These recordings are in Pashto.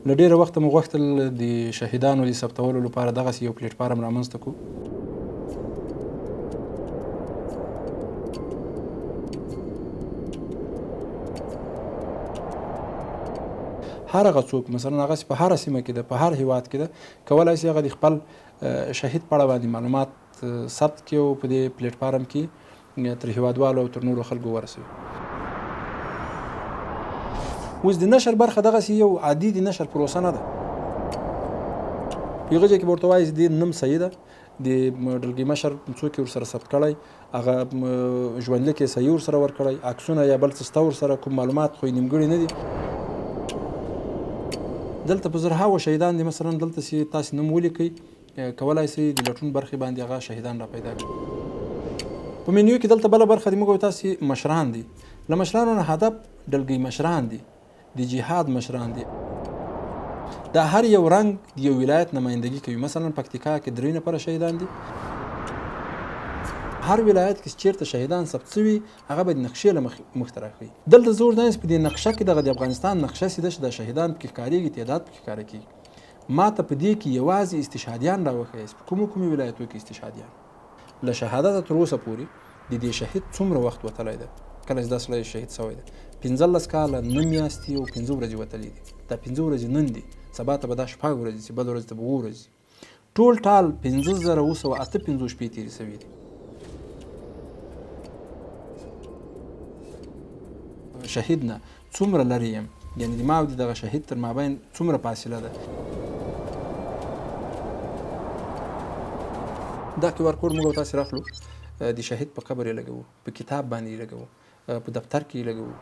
له ډېره وخته مو غوښتل د شهیدانو د ثبتولو لپاره دغسې یو پلیټفارم رامنځته کړو. هر هغه څوک مثلا هغسې په هره سیمه کې ده، په هر هیواد کې ده، کولی شي هغه د خپل شهید په اړه باندې معلومات ثبت کړي او په دې پلیټفارم کې تر هیوادوالو او تر نورو خلکو ورسوي. اوس د نشر برخه دغسې یو عادي د نشر پروسه نه ده. په هغه ځای کې به ورته وایي د نوم صحیح ده، د ډلګۍ مشر څوک یې ورسره ثبت کړی، هغه ژوندلیک یې صحیح ورسره ورکړی، عکسونه یا بل څه شته ورسره، کوم معلومات خو یې نیمګړي نه دي. دلته په زرهاوو شهیدان دي، مثلا دلته چې تاسې نوم ولیکئ کولی شئ د لټون برخې باندې هغه شهیدان را پیدا کړي. په منیو کې دلته بله برخه د موږ تاسې مشران دي. له مشرانو نه هدف ډلګۍ مشران دي، د جهاد مشران دي. دا هر یو رنګ د یو ولایت نمایندګي کوي. مثلا پکتیکا کې 3 نفره شهیدان دي. هر ولایت کې چیرته شهیدان ثبت شوي هغه به د نقشې له مخې راښیي. دلته زه ورته په دې نقشه کې دغه د افغانستان نقشه چې ده چې د شهیدان پکې ښکارېږي، تعداد پکې ښکاره کېږي. ما ته په دې کې یوازې استشهادیان راوښیاست. په کومو ولایتو کې استشهادیان. له شهادته تر اوسه پورې د دې شهید څومره وخت وتلی ده. کله چې دا سړی شهید شوی ده 15 کاله 9 میاشتې او 5 ورځې وتلي دي. دا 5 ورځې نن دي، سبا ته به دا 6 ورځې چې بله ورځ ته به 7 ورځې. ټول ټال 15,958 شپې تېرې شوي دي. شهید نه څومره لرې یم، یعنې د ما او د دغه شهید تر مابین څومره فاصله ده. دا QR کوډ موږ تاسې راخلو، د شهید په قبر یې لګوو، په کتاب باندې یې لګوو، په دفتر کې یې لګوو.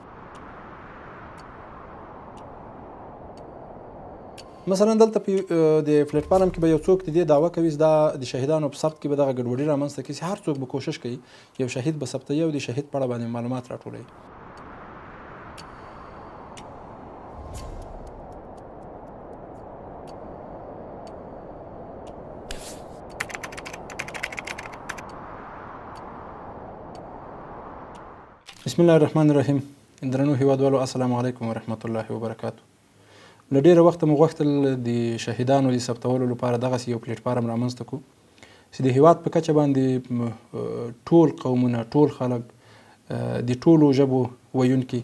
مثلا دلته په د پلیټفارم کې به یو څوک د دې دعوه کوي دا د شهیدانو په ثبت کې به دغه ګډوډي رامنځته کړي. هر څوک به کوشش کوي یو شهید به ثبتوي او د شهید په اړه باندې معلومات راټولوي. بسم الله الرحمن الرحیم. درنو هیوادوالو السلام علیکم ورحمت الله وبرکاتو. له ډېره وخته مو غوښتل د شهیدانو د ثبتولو لپاره دغسې یو پلیټفارم رامنځته کړو چې د هیواد په کچه باندې ټول قومونه، ټول خلک، د ټولو ژبو ویونکي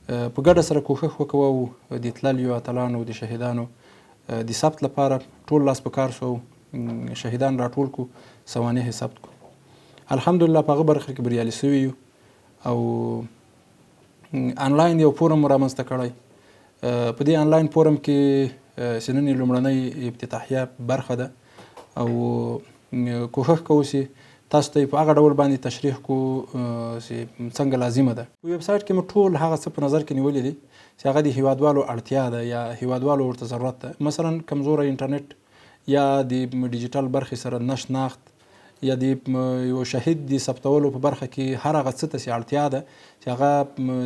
په ګډه سره کوښښ وکوو د تللیو اتلانو د شهیدانو د ثبت لپاره ټول لاس په کار سو، شهیدان راټول کړو، سوانح یې ثبت کړو. الحمدلله په هغه برخه کې بریالي سوي یو او آنلاین یو فورم رامنځته کړی. په دې آنلاین فورم کې چې نن یې لومړنۍ افتتاحیه برخه ده او کوښښ کوو چې تاسو ته په هغه ډول باندې تشریح کړو چې څنګه لازمه ده. په ویب سایټ کې مو ټول هغه څه په نظر کې نیولي دي چې هغه د هیوادوالو اړتیا ده یا هیوادوالو ورته ضرورت ده. مثلا کمزوری انټرنیټ یا د ډیجیټل برخې سره نه شناخت یا د یو شهید د ثبتولو په برخه کې هر هغه څه ته چې اړتیا ده چې هغه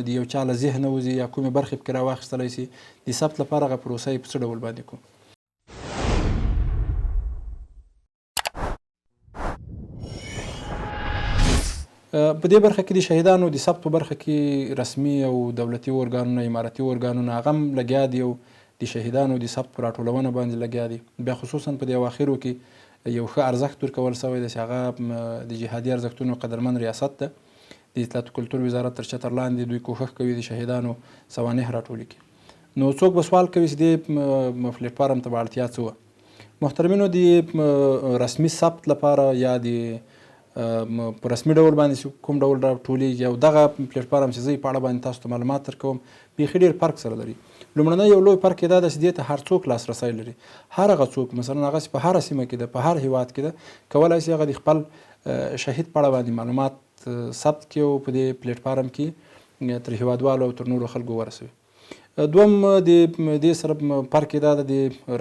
د یو چا له ذهنه وځي یا کومې برخې پکې راواخیستلی شي، د ثبت لپاره هغه پروسه یې په څه ډول باندې کړو. په دې برخه کې د شهیدانو د ثبت په برخه کې رسمي او دولتي ارګانونه، امارتي ارګانونه هغه هم لګیا دي او د شهیدانو د ثبت په راټولونه باندې لګیا دي. بیا خصوصا په دې اواخرو کې یو ښه ارزښت ورکول شوی دی چې هغه د جهادي ارزښتونو قدرمن ریاست ده. د اطلاعات و کلتور وزارت تر چتر لاندې دوی کوښښ کوي د شهیدانو سوانح راټولې کړي. نو څوک به سوال کوي چې دې پلیټفارم ته به اړتیا څه وه. محترمینو، د رسمي ثبت لپاره یا د په رسمي ډول باندې کوم ډول راټولېږي او دغه پلیټفارم چې زه یې په اړه باندې تاسو ته معلومات درکوم بیخي ډېر فرق سره لري. لومړنی یو لوی فرق یې دا ده چې دې ته هر څوک لاسرسی لري. هر هغه څوک مثلا هغسې په هره سیمه کې ده، په هر هیواد کې ده، کولی شي هغه د خپل شهید په اړه باندې معلومات ثبت کړي او په دې پلیټفارم کې تر هیوادوالو او تر نورو خلکو ورسوي. دویم د دې سره فرق یې دا ده د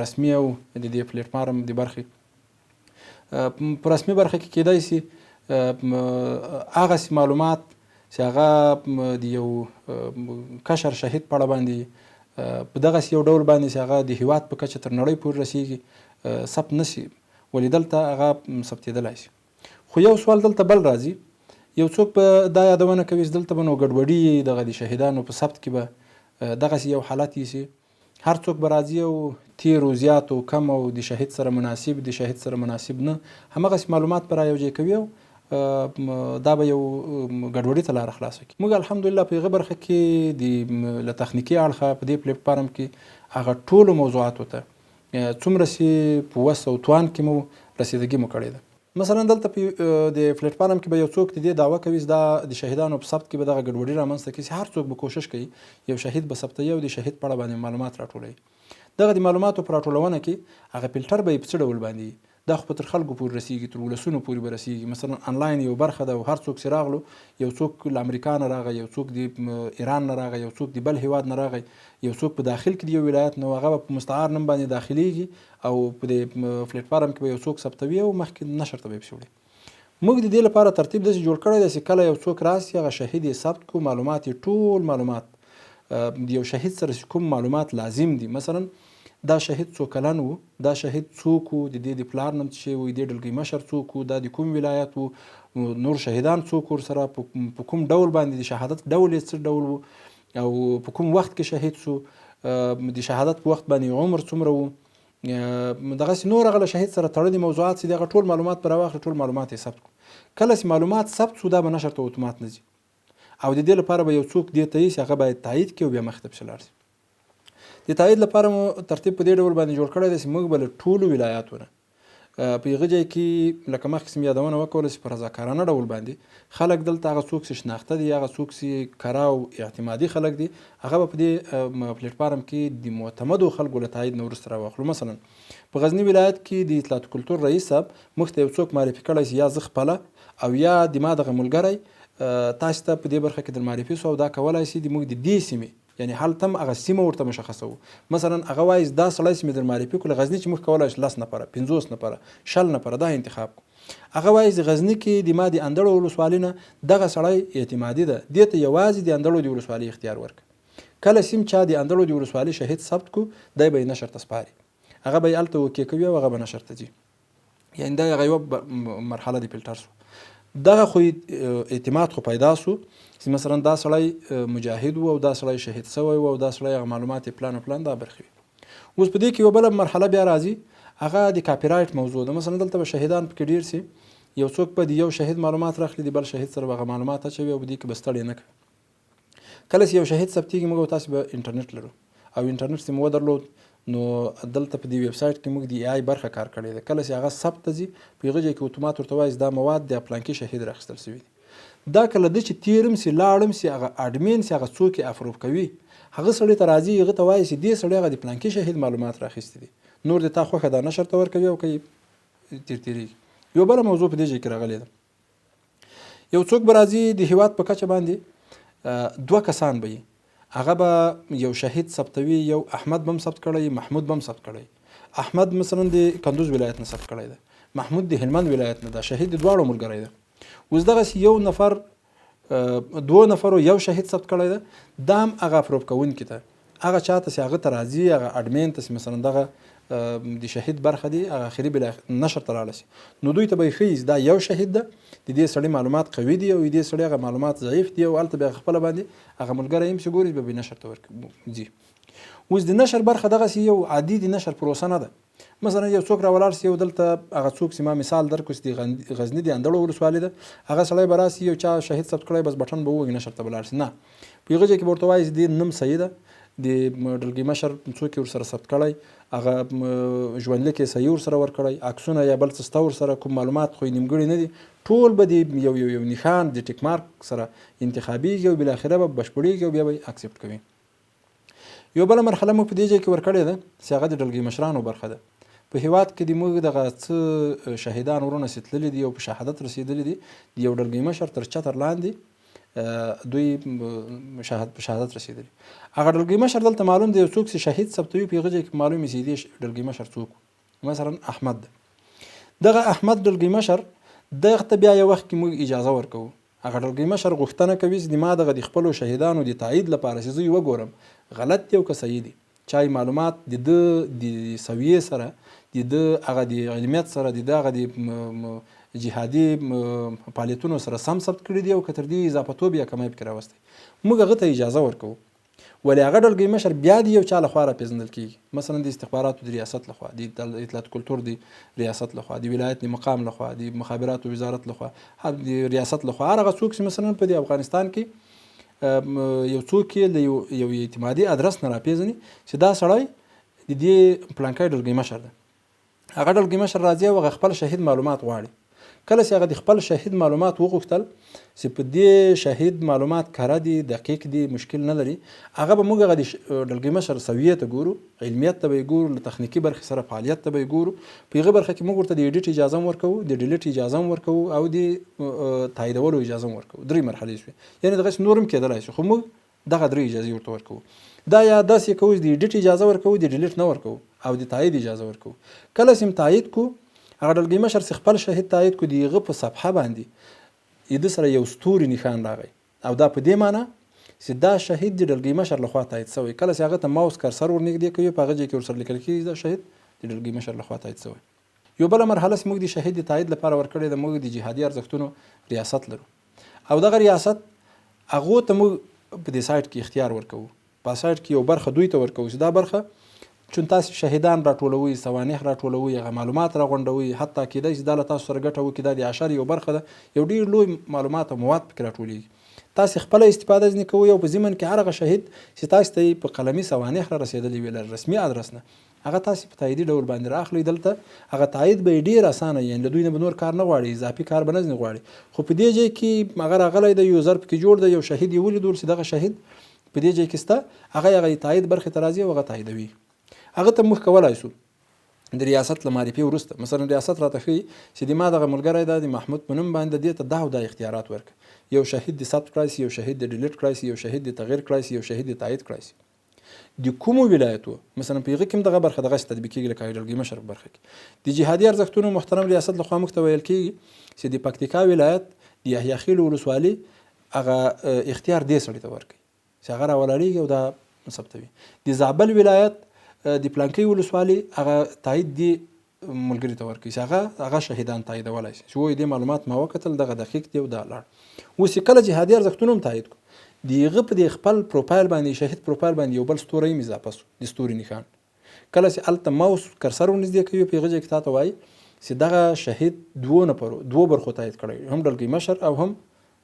رسمي او د دې پلیټفارم د برخې. په رسمي برخه کې کیدای شي هغسې معلومات چې هغه د یو کشر شهید په اړه باندې په دغسې یو ډول باندې چې هغه د هیواد په کچه تر نړۍ پورې رسیږي ثبت نه شي، ولې دلته هغه ثبتېدلی شي. خو یو سوال دلته بل راځي، یو څوک به دا یادونه کوي چې دلته به نو ګډوډي دغه د شهیدانو په ثبت کې به دغسې یو حالت یې شي هر څوک به راځي او تیر و زیات و کم او د شهید سره مناسب د شهید سره مناسب نه همغسې معلومات به رايوځای کوي او دا به یو ګډوډي ته لاره خلاصه کړي. موږ الحمدلله په هغه برخه کې د له تخنیکي اړخه په دې پلیټفارم کې هغه ټولو موضوعاتو ته څومره چې په وس او توان کې مو رسیدګي مو کړې ده. مثلا دلته په د پلیټفارم کې به یو څوک د دې دعوه کوي دا د شهیدانو په ثبت کې به دغه ګډوډي رامنځته کړي چې هر څوک به کوشش کوي یو شهید به ثبتوي او د شهید په اړه باندې معلومات راټولوي. دغه د معلوماتو په راټولونه کې هغه فلټر به یې په څه ډول باندې دا خو تر خلکو پورې رسیږي تر ولسونو پورې به رسیږي. مثلا انلاین یو برخه ده او هر څوک چې راغلو یو څوک له امریکا نه راغی یو څوک د ایران نه راغی یو څوک د بل هیواد نه راغی یو څوک په داخل کې د یو ولایت نه هغه په مستعار نوم باندې داخليږي او په د پلیټفارم کې به یو څوک ثبتوي او مخکې نشر ته به یې وړي. موږ د دې لپاره ترتیب داسې جوړ کړی دی چې کله یو څوک راسي هغه شهید یې ثبت کړو معلومات یې ټول معلومات د یو شهید سره کوم معلومات لازم دي. مثلا دا شهید څو کلن و دا شهید څوک و د دې د پلار نوم څه و د دې ډلګۍ مشر څوک و دا د کوم ولایت و نور شهیدان څوک ورسره په کوم ډول باندې د شهادت ډول یې څه ډول و او په کوم وخت کې شهید سو د شهادت په وخت باندې عمر څومره و دغسې نور هغه له شهید سره تړلي موضوعات چې دغه ټول معلومات به راواخلي ټول معلومات یې ثبت کړو. کله چې معلومات ثبت سو دا به نشر ته اتومات نه ځي او د دې لپاره به یو څوک دې ته یې هغه باید تایید کړي او بیا مخې ته پسې لاړ شي. د تایید لپاره مو ترتیب په دې ډول باندې جوړ کړی دی چې موږ به له ټولو ولایاتو نه په هغه ځای کې لکه مخکې چې مې یادونه وکړله چې په رضاکارانه ډول باندې خلک دلته هغه څوک چې شناخته دي هغه څوک چې کره او اعتمادي خلک دي هغه به په دې پلیټفارم کې د معتمدو خلکو له تایید نه وروسته راواخلو. مثلا په غزني ولایت کې د اطلاعات کلتور رئیس صاحب موږ ته یو څوک معرفي کړی چې یا زه خپله او یا د ما دغه ملګری تاسو ته په دې برخه کې در معرفي سو او دا کولای شي د موږ د دې سیمې یعنی هلته هم هغه سیمه ورته مشخصه وو. مثلا هغه وایي دا سړی چې مې در معرفي کړو غزني چې موږ کولی شو 10 نفره 50 نفره 60 نفره دا انتخاب کړو. هغه وایي چې غزني کې د ما د اندړو ولسوالۍ نه دغه سړی اعتمادي ده دې ته یوازې د اندړو د ولسوالۍ اختیار ورکړه. کله سیم چا د اندړو د ولسوالۍ شهید ثبت کړو دی به یې نشر ته سپاري هغه به یې هلته اوکې کوي او هغه به نشر ته ځي. یعنی دا هغه یوه مرحله د فلټر سو. دغه خو اعتماد خو پیدا سو چې مثلا دا سړی مجاهد و او دا سړی شهید سوی و او دا سړی هغه معلومات پلان او پلان دا برخې وي. اوس په دې کې یو بله مرحله بیا راځي هغه د کاپي رایټ موضوع ده. مثلا دلته به شهیدان پکې ډېر سي یو څوک به د یو شهید معلومات راخلي د بل شهید سره به هغه معلومات اچوي او په دې کې به ستړی نه کوي. کله چې یو شهید ثبتېږي موږ تاسو به انټرنیټ لرو او انټرنیټ چې مو ودرلود نو دلته په دې ویب سایټ کې موږ د ای برخه کار کړې ده. کله چې هغه ثبت ته ځي په هغه ځای کې اتومات ورته وایي دا مواد د پلانکي شهید راخیستل سوي دي. دا کله د چې تیرم سي لاړم سي هغه اډمین سي هغه څوک یې اپروف کوي هغه سړی ته راځي هغه ته وایي چې دې سړی هغه د پلانکي شهید معلومات راخیستي دي نور د تا خوښه دا نشر ته ورکوي او کوي تیریږي. یو بله موضوع په دې ځای کې راغلې ده یو څوک به راځي د هیواد په کچه باندې 2 کسان به هغه به یو شهید ثبتوي یو احمد بم ثبت کړی محمود بم ثبت کړی. احمد مثلا د کندوز ولایت نه ثبت کړی ده محمود د هلمند ولایت نه ده شهید د دواړو ملګری ده. اوس دغسې یو نفر 2 نفرو یو شهید ثبت کړی ده دا هم هغه اپروف کوونکي ته هغه چاته چې هغه ته راځي هغه اډمین ته چې مثلا دغه د شهید برخه دي هغه اخري بل نشر ته راړه شي نو دوی ته به یې ښیي دا یو شهید ده د دې سړي معلومات قوي دي او د دې سړي هغه معلومات ضعیف دي او هلته بیا خپله باندې هغه ملګری هم چې ګوري بیا به نشر ته ورځي. اوس د نشر برخه دغسې یو عادي د نشر پروسه نه ده. مثلا یو څوک راولاړ سي یو دلته هغه څوک چې ما مثال درکړو چې د غزني د اندړو ولسوالۍ ده هغه سړی به راسي یو چا شهید ثبت کړی بس بټن به ووهي نشر ته به لاړ سي نه په هغه ځای کې به ورته وایي چې دې نوم صحیح ده د ډلګۍ مشر څوک یې ورسره ثبت کړی هغه ژوندلیک یې صحیح ورسره ورکړی عکسونه یا بل څه شته ورسره کوم معلومات خو یې نیمګړي نه دي ټول به د یو نښان د ټیک مارک سره انتخابیږي او بالاخره به بشپړېږي او بیا به یې اکسپټ کوي. یو بله مرحله موږ په دې ځای کې ورکړې ده چې هغه د ډلګۍ مشرانو برخه ده. په هیواد کې د موږ دغه څه شهیدان ورونه چې تللي دي او په شهادت رسېدلي دي د یو ډلګۍ مشر تر چتر لاندې دوی شهادت رسېدلي. هغه ډلګۍ مشر دلته معلوم دی یو څوک چې شهید ثبتوي په هغه ځای کې معلوم وي چې دې ډلګۍ مشر څوک مثلا احمد ده دغه احمد ډلګۍ مشر دغه ته بیا یو وخت کې موږ اجازه ورکوو هغه ډلګۍ مشر غوښتنه کوي چې ما دغه د خپلو شهیدانو د تایید لپاره چې زه یې وګورم غلط دی او که صحیح دي چای معلومات د ده د سویې سره د ده هغه د علمیت سره د ده هغه د جهادي فعالیتونو سره سم ثبت کړي دي او که تر دې اضافه توب یا کمی پکې راوستی موږ هغه ته اجازه ورکوو. ولې هغه ډلګۍ مشر بیا د یو چا لخوا راپېژندل کېږي، مثلا د استخباراتو د ریاست لخوا، د اطلاعات کلتور د ریاست لخوا، د ولایت د مقام لخوا، د مخابراتو وزارت لخوا، د ریاست لخوا، هر هغه څوک چې مثلا په دې افغانستان کې یو څوک یې یو اعتمادي ادرس نه راپېژني چې دا سړی د دې پلانکی ډلګۍ مشر ده. هغه ډلګۍ مشر راځي او هغه خپل شهید معلومات غواړي. کله چې هغه د خپل شهید معلومات وغوښتل چې په دې شهید معلومات کره دي، دقیق دي، مشکل نه لري، هغه به موږ هغه د ډلګۍ مشر سویې ته ګورو، علمیت ته به یې ګورو، له تخنیکي برخې سره فعالیت ته به یې ګورو. په هغه برخه کې موږ ورته د ایډیټ اجازه هم ورکوو، د ډیلیټ اجازه هم ورکوو او د تاییدولو اجازه هم ورکوو. 3 مرحلې شوې، یعنې دغسې نور هم کېدلی شي، خو موږ دغه 3 اجازې ورته ورکوو. دا یا داسې کوو چې د ایډیټ اجازه ورکوو، د ډیلیټ نه ورکوو، او د تایید اجازه ورکوو. کله چې تایید کو، هغه ډلګۍ مشر چې خپل شهید تایید کو، د هغه په صفحه باندې د سره یو ستوري نښان راغی، او دا په دې معنی چې دا شهید د ډلګۍ مشر لخوا تایید شوی. کله چې هغه ته ماوس کرسر ورنږدې کوي، په هغه ځای کې ورسره لیکل کېږي دا شهید د ډلګۍ مشر لخوا تایید شوی. یو بله مرحله چې موږ د شهید د تایید لپاره ورکړې ده، موږ د جهادي ارزښتونو ریاست لرو، او دغه ریاست هغو ته موږ په دې سایټ کې اختیار ورکوو. په سایټ کې یو برخه دوی ته ورکوو چې دا برخه چون تاسو شهیدان راټولوي، سوانح راټولوي، هغه معلومات راغونډوي، حتی کېدای شي دا له تاسو سره ګټه وکړي، دا د عشر یو برخه ده، یو ډېر لوی معلومات او مواد پکې راټولېږي. تاسو خپله استفاده ځنې کوئ، او په ضمن کې هر هغه شهید چې تاسو ته په قلمي سوانح را رسېدلي وي له رسمي ادرس نه، هغه تاسو په تاییدي ډول باندې راخلئ. دلته هغه تایید به ډېر اسانه وي، یعنې له دوی نه به نور کار نه غواړي، اضافي کار به نه ځنې غواړي. خو په دې ځای کې هغه راغلی دی، یوزر پکې جوړ دی، یو شهید یې ولیدل چې دغه شهید په دې ځای کې شته، هغه تایید برخې ته راځي او هغه تاییدوي. هغه ته موږ کولی شو د ریاست له معرفي وروسته، مثلا ریاست راته ښیي چې د ما دغه ملګری ده د محمود په نوم باندې دې ته دا او دا اختیارات ورکړه، یو شهید د ثبت کړای شي، یو شهید د ډیلیټ کړای شي، یو شهید د تغییر کړای شي، یو شهید د تایید کړای شي. د کومو ولایتو مثلا په هغه کې هم دغه برخه دغسې تطبیق کېږي لکه ډلګۍ مشر په برخه کې. د جهادي ارزښتونو محترم ریاست لخوا موږ ته ویل کېږي چې د پکتیکا ولایت د یحیی خیل ولسوالي هغه اختیار دې سړي ته ورکوي چې هغه راولاړېږي او دا ثبتوي. د زابل ولایت د پلانکۍ ولسوالي هغه تایید دی ملګري ته ورکوي چې هغه شهیدان تاییدولی شي، چې وایي دې معلومات ما وکتل، دغه دقیق دی او دا لاړ. اوس چې کله جهادي ارزښتونه هم تایید کړو، د هغه په دې خپل پروفایل باندې، شهید پروفایل باندې یو بل ستوری هم اضافه شو، د ستوري نښان. کله چې هلته ماوس کرسر ورنږدې کوي، په هغه ځای کې تا ته وایي چې دغه شهید 2 برخو تایید کړی، هم ډلګۍ مشر او هم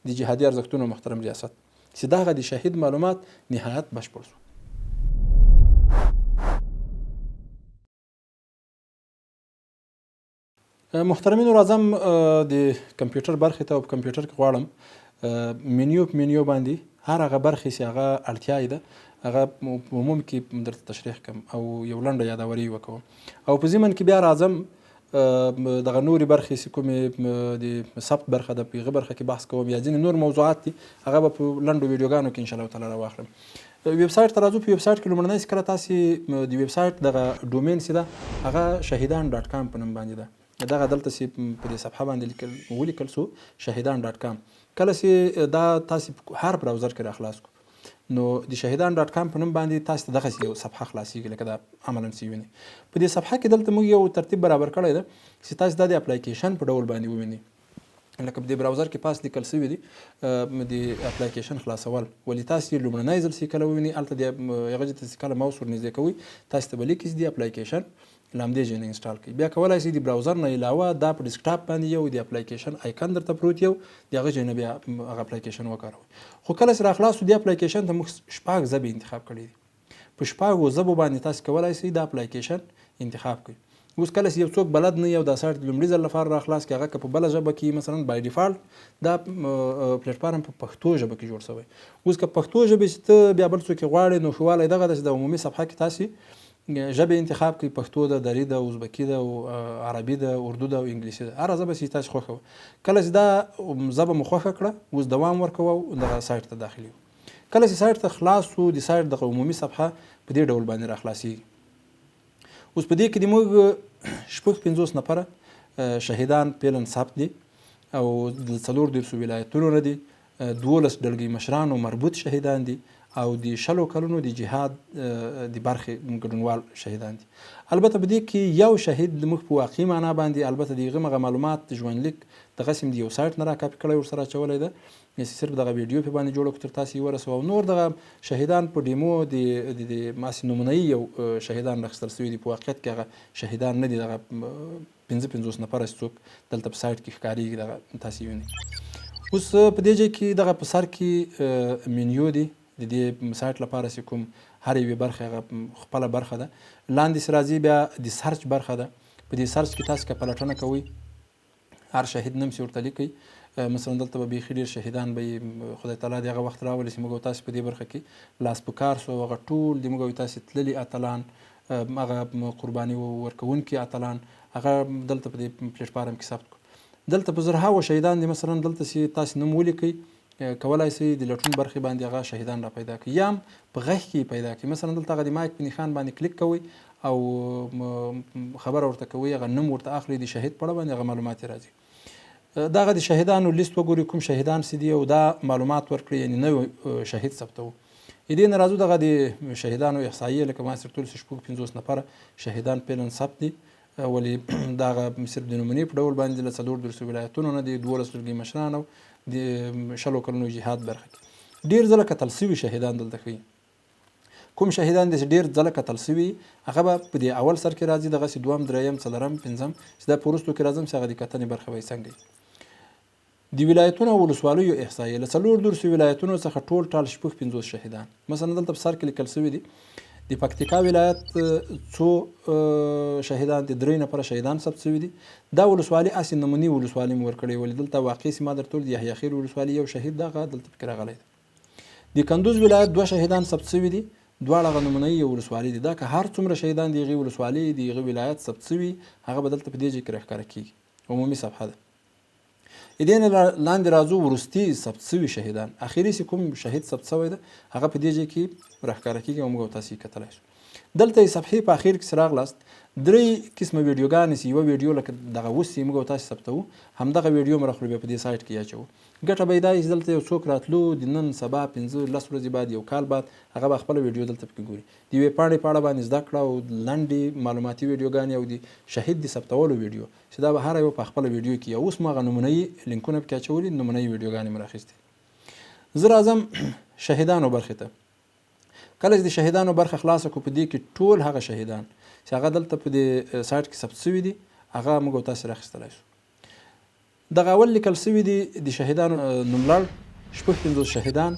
د جهادي ارزښتونو محترم ریاست، چې دغه د شهید معلومات نهایت بشپړ شو. محترمینو، راځم د کمپیوټر برخې ته، او په کمپیوټر کې غواړم منیو په منیو باندې هر هغه برخې چې هغه اړتیا یې ده هغه په عموم کې درته تشریح کړم او یو لنډه یادوري وکړم، او په ضمن کې بیا راځم دغه نورې برخې چې کومې د ثبت برخه ده، په هغه برخه کې بحث کوم، یا ځینې نور موضوعات دي هغه به په لنډو ویډیوګانو کې انشاءالله تعالی راواخلم. ویب سایټ ته راځو. په ویب سایټ کې لومړنی چې کله تاسې د ویب سایټ دغه ډومین چې ده هغه شهیدان ډاټ کام په نوم باندې ده، دغه دلته چې په دې صفحه باندې ولیکل شو شهیدان ډاټ کام. کله چې دا تاسې هر براوزر کې راخلاص کو، نو د شهیدان ډاټ کام په نوم باندې تاسو ته دغسې یو صفحه خلاصېږي لکه دا عملاً چې وینئ. په دې صفحه کې دلته موږ یو ترتیب برابر کړی ده چې تاسو دا د اپلیکیشن په ډول باندې ووینئ. لکه په دې براوزر کې پاس لیکل شوي دي د اپلیکیشن خلاصول، ولې تاسو یې لومړنی ځل چې کله ووینئ هلته د هغه ځای ته چې کله ماوس ورنږدې کوئ تاسو ته به لیکي چې د اپلیکیشن له همدې ځای نه انسټال کړئ. بیا کولی شئ د براوزر نه علاوه دا په ډیسکټاپ باندې یو د اپلیکیشن آیکن درته پروت یو د هغه ځای نه بیا هغه اپلیکیشن وکاروئ. خو کله چې راخلاص شو دې اپلیکیشن ته موږ 6 ژبې انتخاب کړي دي، په 6 ژبو باندې تاسو کولی شئ دا اپلیکیشن انتخاب کړئ. اوس کله چې یو څوک بلد نه یو دا سایټ د لومړي ځل لپاره راخلاص کړي، هغه که په بله ژبه کې مثلا بای ډیفالټ دا پلیټفارم په پښتو ژبه کې جوړ شوی. اوس که پښتو ژبې چې ته بیا بل څوک غواړي، نو ښه والی دغه ده چې د عمومي صفحه کې تاسې ژبې انتخاب کړئ، پښتو ده، دري ده، ازبکي ده، او عربي ده، اردو ده او انګلیسي ده، هره ژبه چې تاسو خوښه وه. کله چې دا ژبه مو خوښه کړه اوس دوام ورکوه او دغه سایټ ته داخلي وو. کله چې سایټ ته خلاص شو د سایټ دغه عمومي صفحه په دې ډول باندې راخلاصېږي. اوس په دې کې د موږ 50 نفره شهیدان فعلا ثبت دي او د 14 ولایتونو نه دي، 12 ډلګۍ مشرانو مربوط شهیدان دي او د 60 کلونو د جهاد د برخې ګډونوال شهیدان دي. البته په دې کې یو شهید موږ په واقعي معنا باندې البته د هغه معلومات د ژوندلیک دغسې هم د یو سایټ نه را کاپي کړی ورسره اچولی ده چې صرف دغه ویډیو پې باندې جوړه کړو تر تاسې ورسوو او نور دغه شهیدان په ډیمو د ماسې نمونهیي یو شهیدان راخیستل سوي دي په واقعیت کې هغه شهیدان نه دي دغه 55 نفره چې څوک دلته په سایټ کې ښکارېږي دغه تاسې وینئ. اوس په دې ځای کې دغه په سر کې منیو دی د دې سایټ لپاره چې کوم هر یوې برخې هغه خپله برخه ده. لاندې چې راځي بیا د سرچ برخه ده. په دې سرچ کې تاسو که پلټنه کوئ هر شهید نوم چې ورته لیکئ مثلا دلته به بیخي ډېر شهیدان به خدای تعالی د هغه وخت راولي چې موږ او تاسې په دې برخه کې لاس په کار سو هغه ټول د موږ او تاسې تللي اتلان هغه قرباني ورکوونکي اتلان هغه دلته په دې پلیټفارم کې ثبت کړو. دلته په زرهاوو شهیدان دي مثلا دلته چې تاسې نوم ولیکئ کولای شئ د لټون برخې باندې هغه شهیدان را پیدا کړئ یا هم په غږ کې پیدا کړئ. مثلا دلته هغه د مایک په نښان باندې کلیک کوئ او خبره ورته کوئ هغه نوم ورته اخلئ د شهید په اړه باندې هغه معلومات یې راځي. دغه د شهیدانو لیست وګورئ کوم شهیدان چې دي او دا معلومات ورکړئ یعنې نوی شهید ثبتوو. دې نه راځو دغه د شهیدانو احصایې لکه ما سره ټول 55 نفره شهیدان فعلا ثبت دي ولې دغه صرف د نمونې په ډول باندې له 4 ولایتونو نه دي 12 لرګي مشران او د 10 کلونو جهاد برخه کې ډېر ځله کتل سوي شهیدان دلته ښیي. کوم شهیدان دي چې ډېر ځله کتل سوي هغه به په دې اول سر کې راځي دغسې دوم دریم څلرم پنځم چې دا په وروستو کې راځم چې هغه د کتنې برخه به یې څنګه د ولایتونو او ولسوالیو احصایې له 4 ولایتونو څخه ټول 55 شهیدان. مثلا دلته په سر کې لیکل سوي دي د پکتیکا ولایت څو شهیدان دي 3 نفره شهیدان ثبت سوي دي. دا ولسوالي اسې نمونې ولسوالي مې ورکړې ولې دلته واقعي سیمه درته د یحیی خیل ولسوالي یو شهید دغه دلته پکې راغلی دی. د کندوز ولایت 2 شهیدان ثبت سوي دي دواړه هغه نمونهیي ولسوالي دي. دا که هر څومره شهیدان د هغې ولسوالي د هغه ولایت ثبت سوي هغه به دلته په دې ځای کې راښکاره کېږي عمومي صفحه ده. دې نه لاندې راځو وروستي ثبت سوي شهیدان اخري چې کوم شهید ثبت سوی ده هغه په دې ځای کې راښکاره کېږي او موږ او تاسې یې کتلی شو. دلته یې صفحې په اخر کې چې راغلاست 3 قسمه ویډیوګانې چې یوه ویډیو لکه دغه اوس چې موږ او تاسې ثبتوو همدغه ویډیو مو راخلو بیا په دې سایټ کې اچوو. ګټه به یې دا چې دلته یو څوک راتلو د نن سبا 15 ورځې بعد یو کال بعد هغه به خپله ویډیو دلته پکې ګوري د یوې پاڼې په اړه باندې زده کړه او لنډې معلوماتي ویډیوګانې او د شهید د ثبتولو ویډیو چې دا به هر یو په خپله ویډیو کې اوس مو هغه نمونهیي لینکونه پکې اچولي نمونهیي ویډیوګانې مو راخیستې. زه راځم شهیدانو برخې ته. کله چې د شهیدانو برخه خلاصه کړو په دې کې ټول هغه شهیدان چې هغه دلته په دې سایټ کې ثبت سوي دي هغه موږ او تاسې راخیستلی شو. دغه اول لیکل سوي دي د شهیدانو نوملړ 55 شهیدان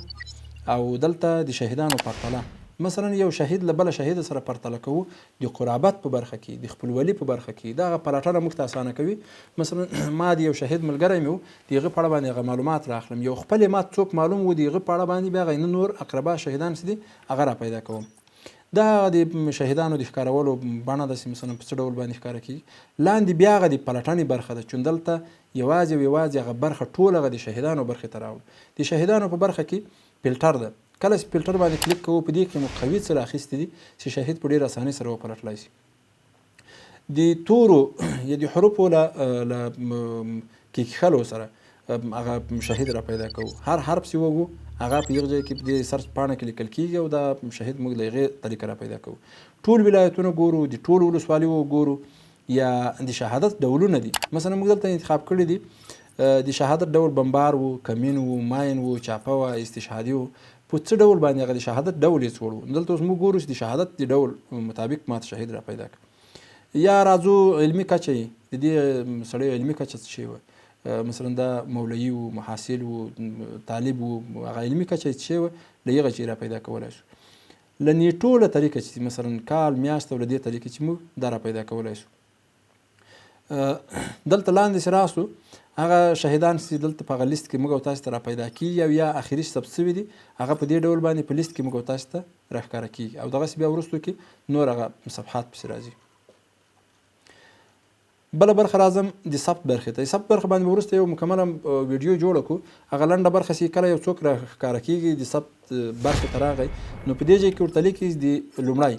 او دلته د شهیدانو پرتله مثلا یو شهید له بله شهید سره پرتله کوو د قرابت په برخه کې د خپلولي په برخه کې دغه پلټنه موږ ته اسانه کوي. مثلا ما د یو شهید ملګری مې و د هغه په اړه باندې هغه معلومات راخلم یو خپل ما څوک معلوم و د هغه په اړه باندې بیا هغه نور اقربا شهیدان چې دي هغه را پیدا کوم. دا د شهیدانو د ښکارولو بڼه داسې مثلا په څه ډول باندې ښکاره کېږي. لاندې بیا هغه د پلټنې برخه ده چې دلته یوازې هغه برخه ټول هغه د شهیدانو برخې ته راوړو. د شهیدانو په برخه کې فلټر ده. کله چې فلټر باندې کلیک کوو په دې کې مو قوي څه راخیستې دي چې شهید په ډېره اسانۍ سره وپلټلی شي. د تورو یا د حروفو له کیکښلو سره هغه شهید را پیدا کوو. هر حرف چې وګو هغه په یغه ځای کې په دې سرچ پاڼه کې لیکل کېږي او دا شهید موږ له هغې طریقه را پیدا کوو. ټول ولایتونه ګورو د ټولو ولسوالیو وګورو یا د شهادت ډولونه دي. مثلا موږ دلته انتخاب کړي دي د شهادت ډول بمبار و کمین و ماین و چاپه و استشهادي و په څه ډول باندې هغه د شهادت ډول یې څه وړو. دلته اوس موږ ګورو چې د شهادت د ډول مطابق ماته شهید را پیدا کړ. یا راځو علمي کچه یې د دې سړی علمي کچه څه شی وه مثلا دا مولوي و محاصل و طالب و هغه علمي کچه یې څه شی وه له هغه چې را پیدا کولی شو. له نیټو له طریقه چې مثلا کال میاشت او له دې طریقې چې موږ دا را پیدا کولی شو. دلته لاندې چې راسو هغه شهیدان چې دلته په هغه لیست کې موږ او تاسو ته را پیدا کېږي او یا اخري ثبت سوي دي هغه په دې ډول باندې په لیست کې موږ او تاسو ته راښکاره کېږي او دغسې بیا وروستو کې نور هغه صفحات پسې راځي. بله برخه راځم د ثبت برخې ته. د ثبت برخه باندې وروسته یو مکمله ویډیو جوړه کړو. هغه لنډه برخه چې کله یو څوک راښکاره کېږي د ثبت برخې ته راغی نو په دې ځای کې ورته لیکي د لومړی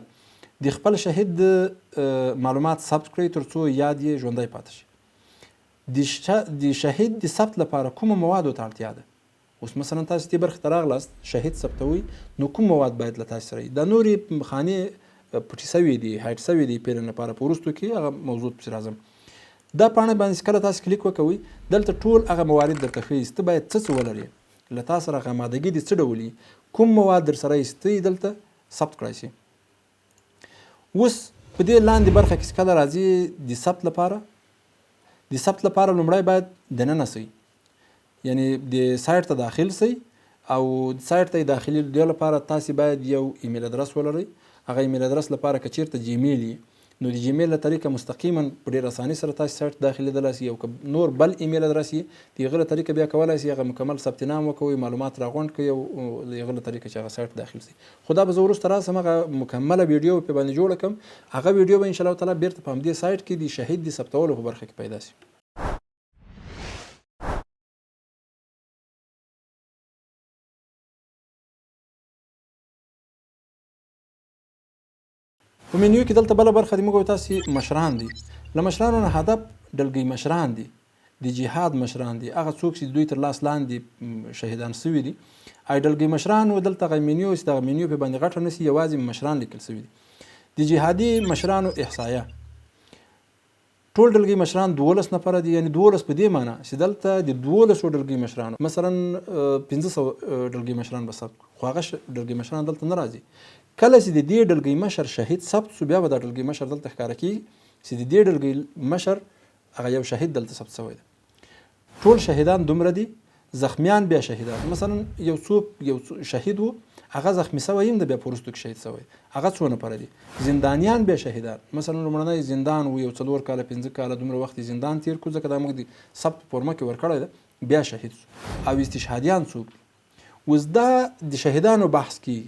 د خپل شهید معلومات ثبت کړئ تر څو یاد یې ژوندی پاتې شي. د شهید د ثبت لپاره کومو موادو ته اړتیا ده. اوس مثلا تاسو دې برخې ته راغلاست شهید ثبتوئ نو کوم مواد باید له تاسو سره وي. دا نورې خانې پټې سوي دي هایډ سوي دي پیرن لپاره په وروستو کې هغه موضوع پسې راځم. دا پاڼه باندې کله تاسو کلیک وکوئ دلته ټول هغه موارد درته ښیي ته باید څه ولرې، له تا سره هغه آمادګي دې څه ډول وي، کوم مواد در سره ایسته دلته ثبت کړای شي. اوس په دې لاندې برخه کې کله راځي د ثبت لپاره لومړی باید دننه سئ، یعنی د سایټ ته داخل سئ او سایټ ته داخلي لپاره تاسو باید یو ایمیل ادرس ولرئ. هغه ایمیل ادرس لپاره که چیرته جیمیل وي نو د جیمیل له طریقه مستقیما په ډېر اساني سره تاسو سایټ داخلېدلی سئ، او که نور بل ایمیل ادرس وي د هغه له طریقه بیا کولی سئ هغه مکمل ثبت نام وکوئ، معلومات راغونډ کړئ او د هغه له طریقه چې هغه سایټ داخل سئ. خو دا به زه وروسته راسم هغه مکمله ویډیو په باندې جوړه کړم، هغه ویډیو به انشاءالله تعالی بیرته په همدې سایټ کې د شهید د ثبتولو په برخه کې پیدا سي. په منیو کې دلته بله برخه د موږ تاسې مشران دي. له مشرانو نه هدف ډلګۍ مشران دي، د جهاد مشران دي، هغه څوک چې دوی تر لاس لاندې شهیدان سوي دي. ای ډلګۍ مشرانو دلته هغه منیو چې دغه منیو په باندې غټه نسي، یوازې مشران لیکل سوي دي. د جهادي مشرانو احصایه ټول ډلګۍ مشران 12 نفره دي، یعنی 12 په دې معنی چې دلته د 12 ډلګۍ مشرانو مثلا 1500 ډلګۍ مشران به ثبت، خو هغه ډلګۍ مشران دلته نه راځي. کله چې د دې ډلګۍ مشر شهید ثبت سو بیا به دا ډلګۍ مشر دلته ښکاره کیږي چې د دې ډلګۍ مشر هغه یو شهید دلته ثبت شوی دی. ټول شهیدان دومره دي، زخمیان بیا شهیدان. مثلا یو شهید وو هغه زخمی شوی هم د بیا په وروستو کې شهید شوی، هغه څو نفره دي. زندانیان بیا شهیدان، مثلا لومړنی زندان و یو 4 کاله 5 کاله دومره وخت زندان تیر کړو ځکه دا موږ د ثبت فورمه کې ورکړی ده، بیا شهید سو. او استشهادیان څوک دي؟ اوس دا د شهیدانو بحث کیږي،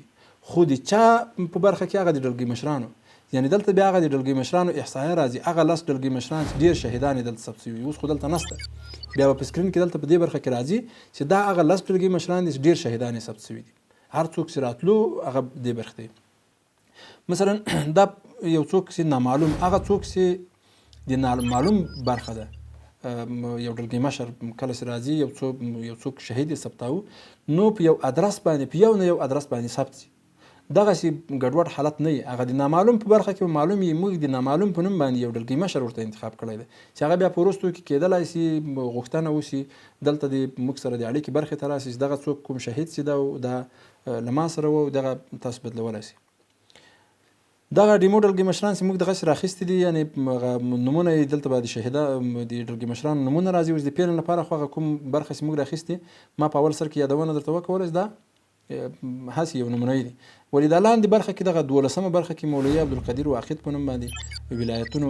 خو د چا په برخه کې هغه د ډلګۍ مشرانو، یعنی دلته بیا هغه د ډلګۍ مشرانو احصایه راځي، هغه 10 ډلګۍ مشران چې ډېر شهیدان یې دلته ثبت شوي، اوس خو دلته نشته. بیا به په سکرین کې دلته په دې برخه کې راځي چې دا هغه 10 ډلګۍ مشران دي چې ډېر شهیدان یې ثبت شوي دي. هر څوک چې راتلو هغه دې برخه دی. مثلا دا یو څوک چې نامعلوم، هغه څوک چې د نامعلوم برخه ده، یو ډلګۍ مشر کله چې راځي یو څوک شهید یې ثبتاوه نو په یو ادرس باندې په یو نه یو ادرس باندې ثبت شي. دغسې ګډوډ حالت نه وي، هغه د نامعلوم په برخه کې معلوم وي موږ د نامعلوم په نوم باندې یو ډلګۍ مشر ورته انتخاب کړی دی چې هغه بیا په وروستو کې کېدلی سي غوښتنه وشي دلته د موږ سره د اړیکې برخې ته راسي چې دغه څوک کوم شهید چې دا له ما سره و دغه تاسو بدلولی سي. دغه ډیمو ډلګۍ مشران چې موږ دغسې راخیستي دي، یعنې نومونه یې دلته به د ډلګۍ مشرانو نومونه راځي. اوس د پیل لپاره خو هغه کوم برخه چې موږ راخیستې ما په اول سر کې یادونه درته وکوله چې دا هسې یو نمونهیي دي. ولې دا لاندې برخه کې دغه 12مه برخه کې مولوي عبدالقدیر واقد په نوم باندې ولایتونو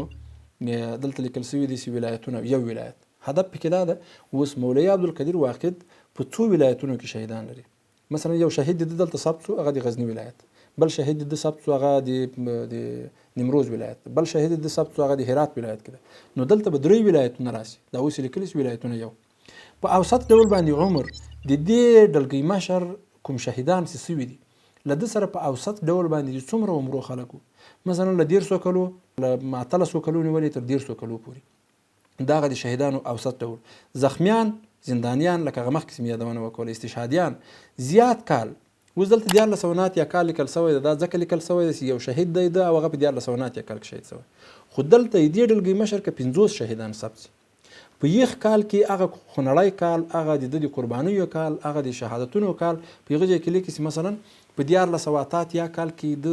دلته لیکل شوي دي چې ولایتونه یو ولایت هدف پکې دا ده. اوس مولوي عبدالقدیر واقد په څو ولایتونو کې شهیدان لري. مثلا یو شهید د دلته ثبت شو هغه د غزني ولایت، بل شهید د ثبت شو هغه د نیمروز ولایت، بل شهید د ثبت شو هغه د هرات ولایت کې ده. نو دلته به 3 ولایتونه راشي، دا اوس لیکل شي ولایتونه یو. په اوسط ډول باندې عمر د دې ډلګۍ مشر کوم شهیدان چې سوي دي له ده سره په اوسط ډول باندې څومره عمرو خلک وو، مثلا له 150 کلو له 1300 کلو نیولې تر 150 کلو پورې، دا هغه د شهیدانو اوسط ډول. زخمیان زندانیان لکه هغه مخکې مې یادونه وکړه، استشهادیان زیات کال. اوس دلته 1400 کال لیکل شوی ده، دا ځکه لیکل شوی ده چې یو شهید دی ده او هغه په 1400 کال کې شهید شوی، خو دلته دې ډلګۍ مشر که 50 شهیدان ثبت شي په یخ کال کې هغه خونړی کال، هغه د قربانیو کال، هغه د شهادتونو کال په هغه ځای کې لیکي چې مثلا په 1400 کال کې د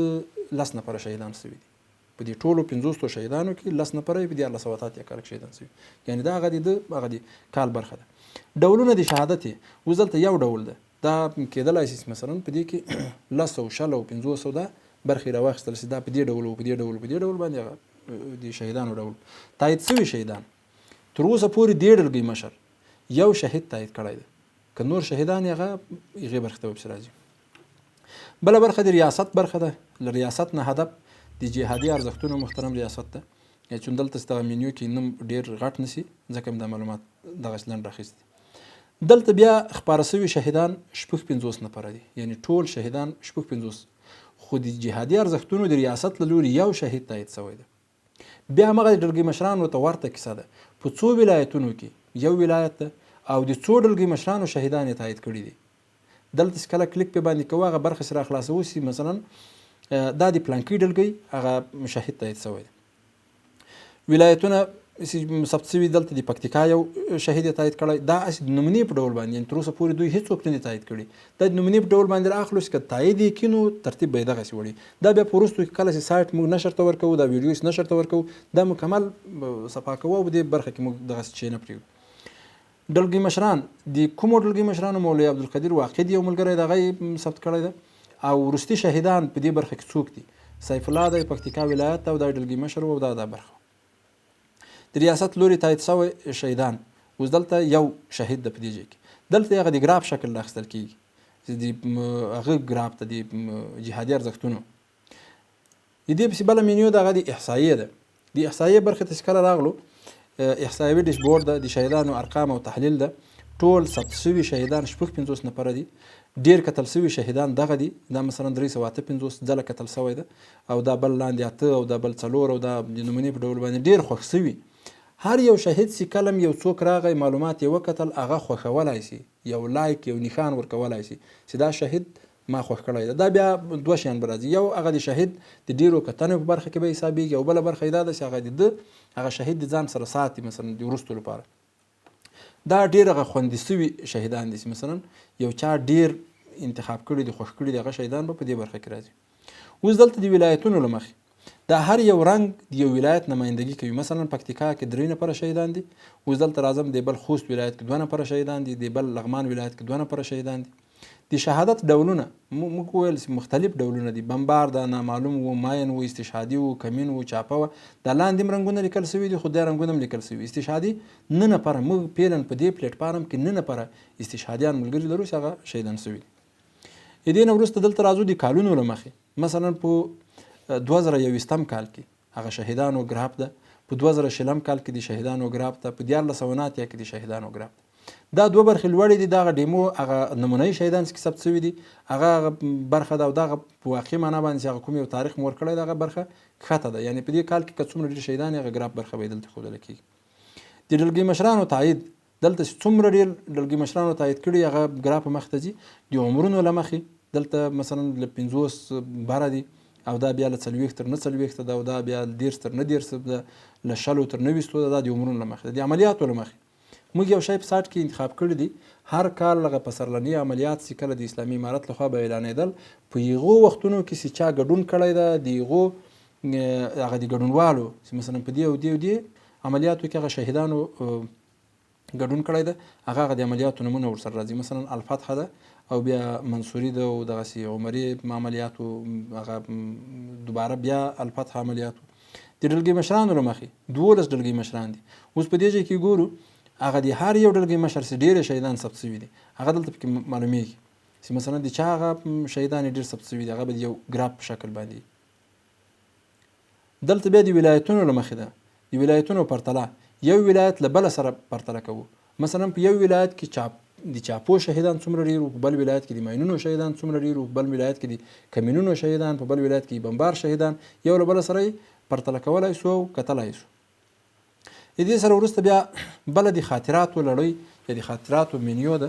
10 نفره شهیدان شوي دي. په دې ټولو 500 شهیدانو کې 10 نفره په 1400 کال کې شهیدان شوي، یعنی دا هغه د کال برخه ده. ډولونه د شهادت اوس دلته یو ډول ده، دا کېدلی شي مثلا په دې کې 100 شل او 500 دا برخې راواخیستل شي، دا په دې ډول او په دې ډول په دې ډول باندې د شهیدانو ډول تایید شوي شهیدان. تر اوسه پورې دې ډلګۍ مشر یو شهید تایید کړی دی، که نور شهیدان یې هغې برخې ته ورپسې راځي. بله برخه د ریاست برخه ده. له ریاست نه هدف د جهادي ارزښتونو محترم ریاست ده، چې دلته دغه منیو کې نوم ډېر غټ نشي ځکه مې دا معلومات دغسې لنډ راخیستي. دلته بیا خپاره شوي شهیدان 50 نفره دي، یعنی ټول شهیدان 50، خو د جهادي ارزښتونو د ریاست له لوري یو شهید تایید شوی ده. بیا همغه د ډلګۍ مشرانو ته ورته کیسه ده، په څو ولایتونو کې یو ولایت ده او د څو ډلګۍ مشرانو شهیدان یې تایید کړي دي. دلته چې کله کلیک په باندې کوو هغه برخه سره خلاصوو شي، مثلا دا د پلانکي ډلګۍ هغه شهید تایید شوی دی. ولایتونه ثبت شوي دلته د پکتیکا یو شهید تایید کړی، دا هسې د نمونې په ډول باندې، یعنې تر اوسه پورې دوی هېڅوک نه دي تایید کړي. دا د نمونې په ډول باندې رااخلو چې که تایید یې کړي نو ترتیب به یې دغسې وړي. دا بیا په وروستو کې کله چې سایټ موږ نشر ته ورکوو، دا ویډیو نشر ته ورکوو، دا مکمل صفا کوو او دې برخه کې موږ دغسې شی نه پرېږدو. ډلګۍ مشران، د کومو ډلګۍ مشرانو؟ مولوي عبدالقدیر واقد یو ملګری د هغه یې ثبت کړی ده. او وروستي شهیدان په دې برخه کې څوک دي؟ سیف الله د پکتیکا ولایت او دا ډلګۍ مشر و او دا برخه. د ریاست لوري تایید شوی شهیدان، اوس دلته یو شهید ده په دې ځای کې، دلته هغه د ګراف شکل اخیستل کېږي، د هغه ګراف ته د جهادي ارزښتونو. د دې پسې بله مینیو د هغه د احصایې ده. د احصایې برخې ته چې کله راغلو، احصایوي ډیشبورډ ده، د شهیدانو ارقام او تحلیل ده. ټول ثبت شوي شهیدان 56 نفره دي. ډیر کتل شوي شهیدان دغه دي، دا مثلا 358 ځله کتل شوی ده، او دا بل لاندې 8 او دا بل 4 او دا د نمونې په ډول باندې ډیر خوښ شوي. هر یو شهید چې کلم یو څوک راغی معلومات یې وکتل، هغه خوښولی شي، یو لایک یو نښان ورکولی شي چې دا شهید ما خوښ کړی ده. دا بیا دوه شیان به راځي، یو هغه د شهید د ډیرو کتنو په برخه کې به حسابېږي، او بله برخه یې دا ده چې هغه شهید د ځان سره ساتي، مثلا د وروستو لپاره. دا ډېر هغه خوندي شوي شهیدان دي چې مثلا یو چا ډېر انتخاب کړي دي، خوښ کړي دي، هغه شهیدان به په دې برخه کې راځي. اوس دلته د ولایتونو له مخې دا هر یو رنګ د یو ولایت نمایندګي کوي. مثلا پکتیکا کې 3 نفره شهیدان دي. اوس دلته راځم د بل خوست ولایت کې 2 نفره شهیدان دي، د بل لغمان ولایت کې 2 نفره شهیدان دي. د شهادت ډولونه موږ ویل چې مختلف ډولونه دي، بمبار ده، نامعلوم و، ماین و، استشهادي و، کمین و، چاپه و. دا لاندې هم رنګونه لیکل شوي دي، خو دا رنګونه هم لیکل شوي. استشهادي 9 نفره، موږ پیلن په دې پلیټ فارم کې 9 نفره استشهادیان ملګري لرو چې هغه شهیدان شوي دي. د دې نه وروسته دلته راځو د کالونو له مخې. مثلا په 2021 کال کې هغه شهیدانو ګراف ده، په 2020 کال کې د شهیدانو ګراف ده، په 1499 کې د شهیدانو ګراف ده. دا دوه برخې لوړې دي. دغه ډیمو هغه نمونهي شهیدان چې ثبت شوي دي هغه برخه ده، او دغه په واقعي معنا باندې چې هغه کوم یو تاریخ مو ورکړی دغه برخه ښکته ده. یعنې په دې کال کې که څومره ډېر شهیدان هغه ګراف برخه به یې دلته ښودله کېږي. د ډلګۍ مشرانو تایید، دلته چې څومره ډېر ډلګۍ مشرانو تایید کړي هغه ګراف په مخ ته ځي. د عمرونو له مخې دلته مثلا له 50 بره دي، او دا بیا له 40 تر 49 ده، او دا بیا 10 تر 90 ده، له 60 تر 90 ده. دا د عمرونو له مخې ده. د عملیاتو له مخې موږ یو شی په سایټ کې انتخاب کړی دی. هر کال هغه پسرلني عملیات چې کله د اسلامي امارت لخوا به اعلانېدل، په هغو وختونو کې چې چا ګډون کړی ده، د هغو هغه د ګډونوالو چې مثلا په دې او دې او دې عملیاتو کې هغه شهیدانو ګډون کړی ده، هغه د عملیاتو نمونه ورسره راځي. مثلا الفتح ده، او بیا منصوري ده، او دغسې عمري عملیاتو، هغه دوباره بیا الفتح عملیاتو. د ډلګۍ مشرانو له مخې 12 ډلګۍ مشران دي. اوس په دې ځای کې ګورو هغه د هر یو ډلګۍ مشر چې ډېر شهیدان ثبت شوي دي هغه دلته پکې معلومیږي چې مثلا د چا هغه شهیدان ډېر ثبت شوي دي، هغه به د یو ګراف په شکل باندې. دلته بیا د ولایتونو له مخې ده. د ولایتونو پرتله یو ولایت له بله سره پرتله کوو. مثلا په یو ولایت کې د چاپو شهیدان څومره ډېر وو، په بل ولایت کې د ماینونو شهیدان څومره ډېر وو، په بل ولایت کې د کمینونو شهیدان، په بل ولایت کې د بمبار شهیدان، یو له بله سره یې پرتله کولی شو او کتلی شو. د دې سره وروسته بیا بله د خاطراتو لړۍ یا د خاطراتو مینیو ده،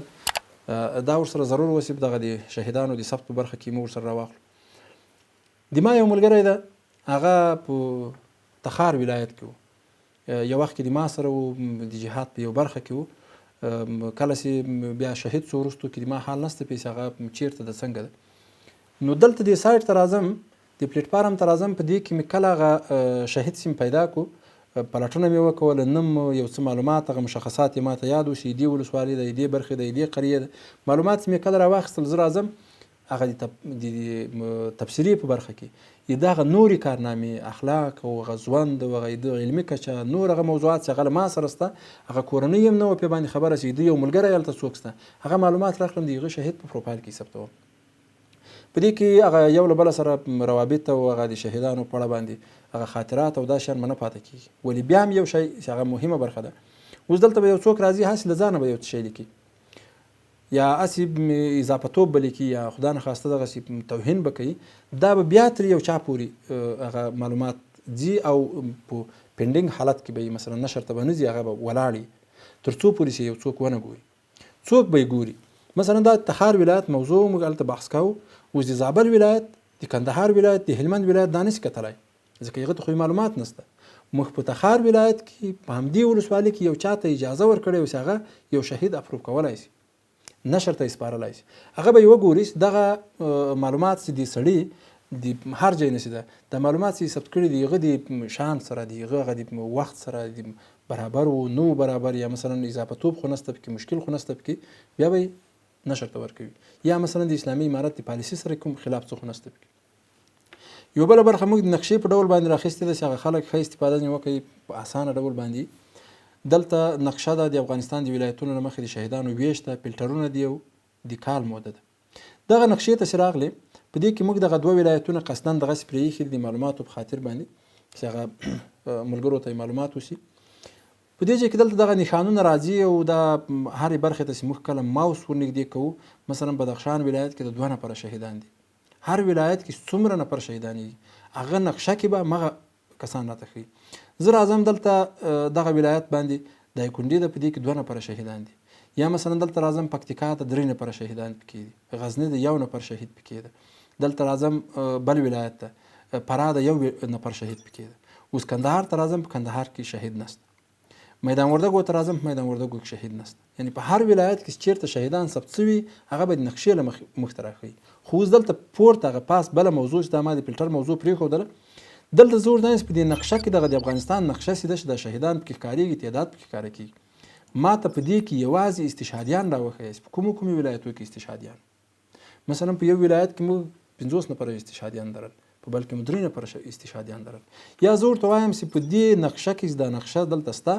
دا ورسره ضرور وسیب دغه د شهیدانو د ثبت په برخه کې موږ ورسره راواخلو. د ما یو ملګری ده، هغه په تخار ولایت کې و، یو وخت کې د ما سره و، د جهاد په یو برخه کې و. کله چې بیا شهید شو وروستو کې د ما حال نسته پیسې هغه چیرته ده، څنګه ده. نو دلته د سایټ ته راځم، د پلیټ فارم ته راځم، په دې کې مې کله هغه شهید سیم پیدا کړو، پلټنه مې وکوله، نم یو څه معلومات، هغه مشخصات یې ماته یاد وشي، دې ولسوالۍ ده، دې برخې ده، دې قریې ده، معلومات مې کله راواخیستل. زه راځم هغه د تبصرې په برخه کې دغه نورې کارنامې، اخلاق او هغه ژوند او هغه د علمي کچه، نور هغه موضوعات چې هغه له ما سره شته، هغه کورنۍ هم نه وه پرې باندې خبره چې د یو ملګری هلته څوک شته، هغه معلومات راخلم د هغه شهید په پروفایل کې ثبتوم. په دې کې هغه یو له بله سره روابط او هغه د شهیدانو په اړه باندې هغه خاطرات او دا شیان نه پاتې کېږي. ولې بیا هم یو شی چې هغه مهمه برخه ده. اوس دلته به یو څوک راځي هسې له ځانه به یو څه شی لیکي، یا هسې اضافه توب به لیکي، یا خدا نخواسته دغسې توهین به کوي. دا به بیا تر یو چا پورې هغه معلومات ځي او په پینډینګ حالت کې به یې مثلا نشر ته به نه ځي، هغه به ولاړ وي تر څو پورې چې یو څوک ونه ګوري. څوک به یې ګوري. مثلا دا تخار ولایت موضوع موږ هلته بحث کوو. اوس د زابل ولایت، د کندهار ولایت، د هلمند ولایت دا نشي کتلی، ځکه هغه ته خو معلومات نشته. موږ په تخار ولایت کې په همدې ولسوالۍ کې یو چاته اجازه ورکړې وه چې هغه یو شهید اپروف کولی شي، نشر ته یې سپارلی شي. هغه به یې وګوري چې دغه معلومات چې د سړي د هر ځای نه چې د معلومات چې ثبت کړي دي هغه د شان سره د هغه د وخت سره د برابر و نو برابر، یا مثلا اضافه توب خو نسته پکې، مشکل خو نسته پکې، بیا به یې نشر ته ورکوي. یا مثلا د اسلامي امارت د پالیسي سره کوم خلاف څه خو نسته پکې. یو بله برخه موږ د نقشې په ډول باندې راخیستې ده چې هغه خلک ښه استفاده ځینې وکړي په اسانه ډول باندې. دلته نقشه ده د افغانستان د ولایتونو له مخې د شهیدانو ویش ده، فلټرونه دي او د کال موده ده. دغه نقشې ته چې راغلې په دې کې موږ دغه دوه ولایتونه قصداً دغسې پرېښي دي د معلوماتو په خاطر باندې چې هغه ملګرو ته معلومات وشي. په دې ځای کې دلته دغه نښانونه راځي او دا هرې برخې ته چې موږ کله ماوس ورنږدې کوو، مثلا بدخشان ولایت کې د 2 نفره شهیدان دي. هر ولایت کې څومره نفر شهیدانېږي هغه نقشه کې به مغه کسان راته ښیي. زه راځم دلته دغه ولایت باندې دایکنډي ده، په دې کې 2 نفره شهیدان دي. یا مثلا دلته راځم پکتیکا ته 3 نفره شهیدان پکې دي، غزني د 1 نفر شهید پکې ده. دلته راځم بل ولایت ته فراه د 1 نفر شهید پکې ده. اوس کندهار ته راځم، په کندهار کې شهید نسته. میدان وردګو ته راځم، په میدان وردګو کې شهید نسته. یعنی په هر ولایت کې چیرته شهیدان ثبت شوي هغه به د نقشې له مخې ته راښیي. خو اوس دلته پورته هغه پاس بله موضوع چې دا ما د فلټر موضوع پرېښودله، دلته زه ورته په دې نقشه کې دغه د افغانستان نقشه چې ده چې د شهیدان پکې ښکارېږي، تعداد پکې ښکاره کېږي. ما ته په دې کې یوازې استشهادیان راوښیاست. په کومو ولایتو کې استشهادیان؟ مثلا په یو ولایت کې موږ 50 نفره استشهادیان درل، په بل کې مو 3 نفره استشهادیان درل. یا زه ورته وایم چې په دې نقشه کې دا نقشه دلته سته،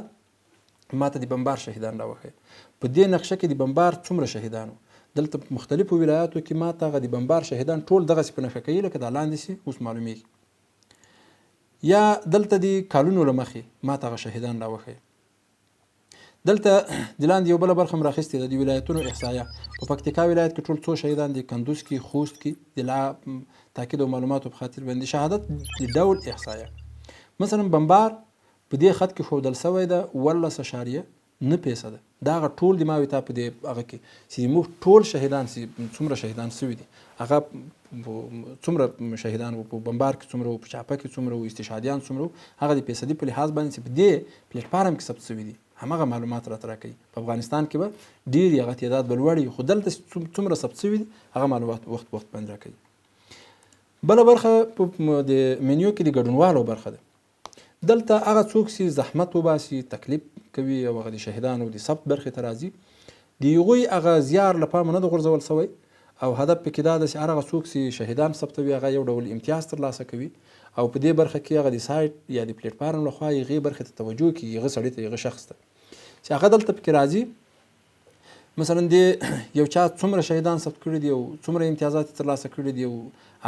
ما ته د بمبار شهیدان راوښیه. په دې نقشه کې د بمبار څومره شهیدان وو؟ دلته په مختلفو ولایاتو کې ما ته هغه د بمبار شهیدان ټول دغسې په نښه کوي لکه دا لاندې سي اوس معلومیږي. یا دلته د کالونو له مخې ما ته هغه شهیدان راوښیه. دلته د لاندې یو بله برخه هم راخیستې ده د ولایتونو احصایه. په پکتیکا ولایت کې ټول څو شهیدان دي؟ کندوز کې، خوست کې، د تاکید او معلوماتو په خاطر باندې شهادت د ډول احصایه. مثلا بمبار په دې خط کې ښودل شوی ده 14.9%. دا هغه ټول د ما وي تا په دې هغه کې چې موږ ټول شهیدان څومره شهیدان سوي دي، هغه څومره شهیدان وو، په بمبار کې څومره وو، په چاپه کې څومره وو، استشهادیان څومره وو، هغه د فیصدي په لحاظ باندې چې په دې پلیټفارم کې ثبت شوي دي همغه معلومات راته راکوي. په افغانستان کې به ډېر هغه تعداد به لوړ وي، خو دلته څومره ثبت شوي دي هغه معلومات وخت باندې راکوي. بله برخه په د منیو کې د ګډونوالو برخه ده. دلته هغه څوک چې زحمت وباسي، تکلیف کوي او هغه د شهیدانو د ثبت برخې ته راځي، د هغوی هغه زیار له پامه نه ده غورځول شوی او هدف پکې دا ده چې هغه څوک چې شهیدان ثبتوي هغه یو ډول امتیاز ترلاسه کوي او په دې برخه کې هغه د سایټ یا د پلیټفارم لخوا هغې برخې ته توجه کوي، هغه سړي ته، هغه شخص ته چې هغه دلته پکې راځي. مثلا د یو چا څومره شهیدان ثبت کړي دي او څومره امتیازات ترلاسه کړي دي او